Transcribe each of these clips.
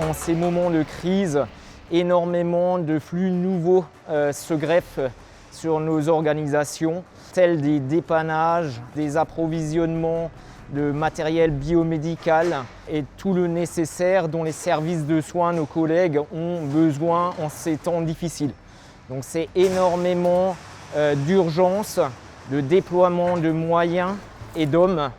en ces moments de crise, énormément de flux nouveaux se greffent sur nos organisations, tels des dépannages, des approvisionnements de matériel biomédical et tout le nécessaire dont les services de soins, nos collègues, ont besoin en ces temps difficiles. Donc c'est énormément d'urgence, de déploiement de moyens et d'hommes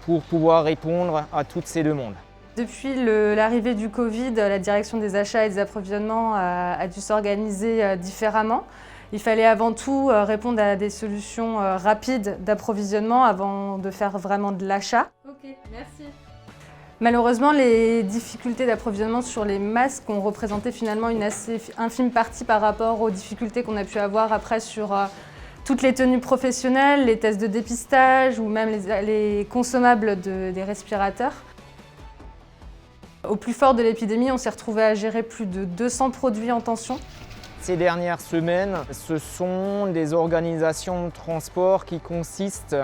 pour pouvoir répondre à toutes ces demandes. Depuis l'arrivée du Covid, la direction des achats et des approvisionnements a dû s'organiser différemment. Il fallait avant tout répondre à des solutions rapides d'approvisionnement avant de faire vraiment de l'achat. Ok, merci. Malheureusement, les difficultés d'approvisionnement sur les masques ont représenté finalement une assez infime partie par rapport aux difficultés qu'on a pu avoir après sur toutes les tenues professionnelles, les tests de dépistage ou même les consommables des respirateurs. Au plus fort de l'épidémie, on s'est retrouvé à gérer plus de 200 produits en tension. Ces dernières semaines, ce sont des organisations de transport qui consistent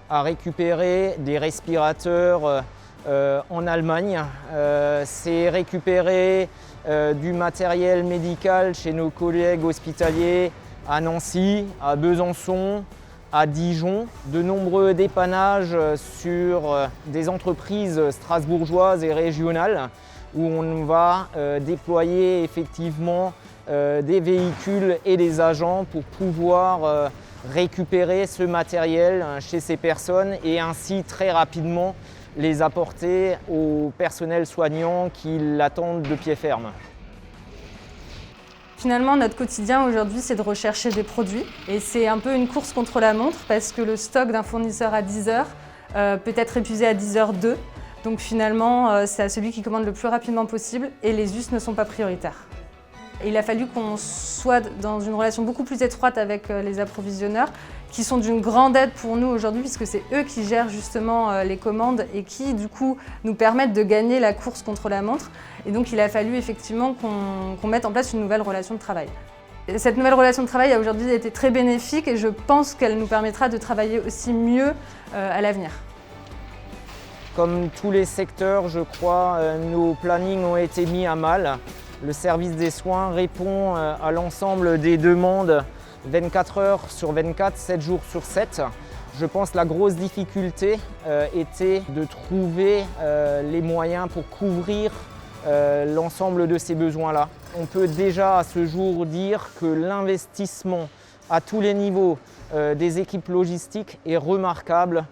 à récupérer des respirateurs en Allemagne. C'est récupérer du matériel médical chez nos collègues hospitaliers à Nancy, à Besançon, à Dijon, de nombreux dépannages sur des entreprises strasbourgeoises et régionales où on va déployer effectivement des véhicules et des agents pour pouvoir récupérer ce matériel chez ces personnes et ainsi très rapidement les apporter au personnel soignant qui l'attendent de pied ferme. Finalement, notre quotidien aujourd'hui, c'est de rechercher des produits et c'est un peu une course contre la montre parce que le stock d'un fournisseur à 10 heures peut être épuisé à 10h02. Donc finalement, c'est à celui qui commande le plus rapidement possible et les us ne sont pas prioritaires. Il a fallu qu'on soit dans une relation beaucoup plus étroite avec les approvisionneurs qui sont d'une grande aide pour nous aujourd'hui puisque c'est eux qui gèrent justement les commandes et qui du coup nous permettent de gagner la course contre la montre. Et donc il a fallu effectivement qu'on mette en place une nouvelle relation de travail. Et cette nouvelle relation de travail a aujourd'hui été très bénéfique et je pense qu'elle nous permettra de travailler aussi mieux à l'avenir. Comme tous les secteurs, je crois, nos plannings ont été mis à mal. Le service des soins répond à l'ensemble des demandes 24 heures sur 24, 7 jours sur 7. Je pense que la grosse difficulté était de trouver les moyens pour couvrir l'ensemble de ces besoins-là. On peut déjà à ce jour dire que l'investissement à tous les niveaux des équipes logistiques est remarquable.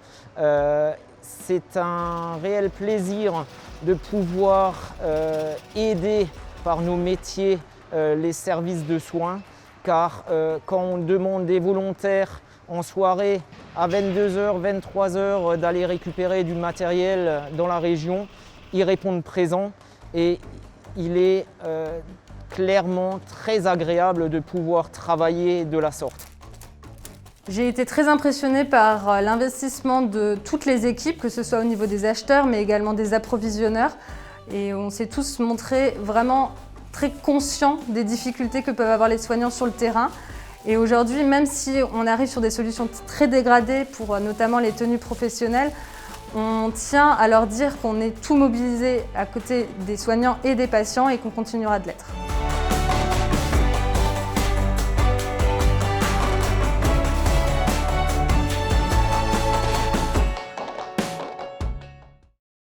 C'est un réel plaisir de pouvoir aider par nos métiers les services de soins, car quand on demande des volontaires en soirée à 22h, 23h d'aller récupérer du matériel dans la région, ils répondent présents et il est clairement très agréable de pouvoir travailler de la sorte. J'ai été très impressionnée par l'investissement de toutes les équipes, que ce soit au niveau des acheteurs mais également des approvisionneurs. Et on s'est tous montrés vraiment très conscients des difficultés que peuvent avoir les soignants sur le terrain. Et aujourd'hui, même si on arrive sur des solutions très dégradées pour notamment les tenues professionnelles, on tient à leur dire qu'on est tout mobilisé à côté des soignants et des patients et qu'on continuera de l'être.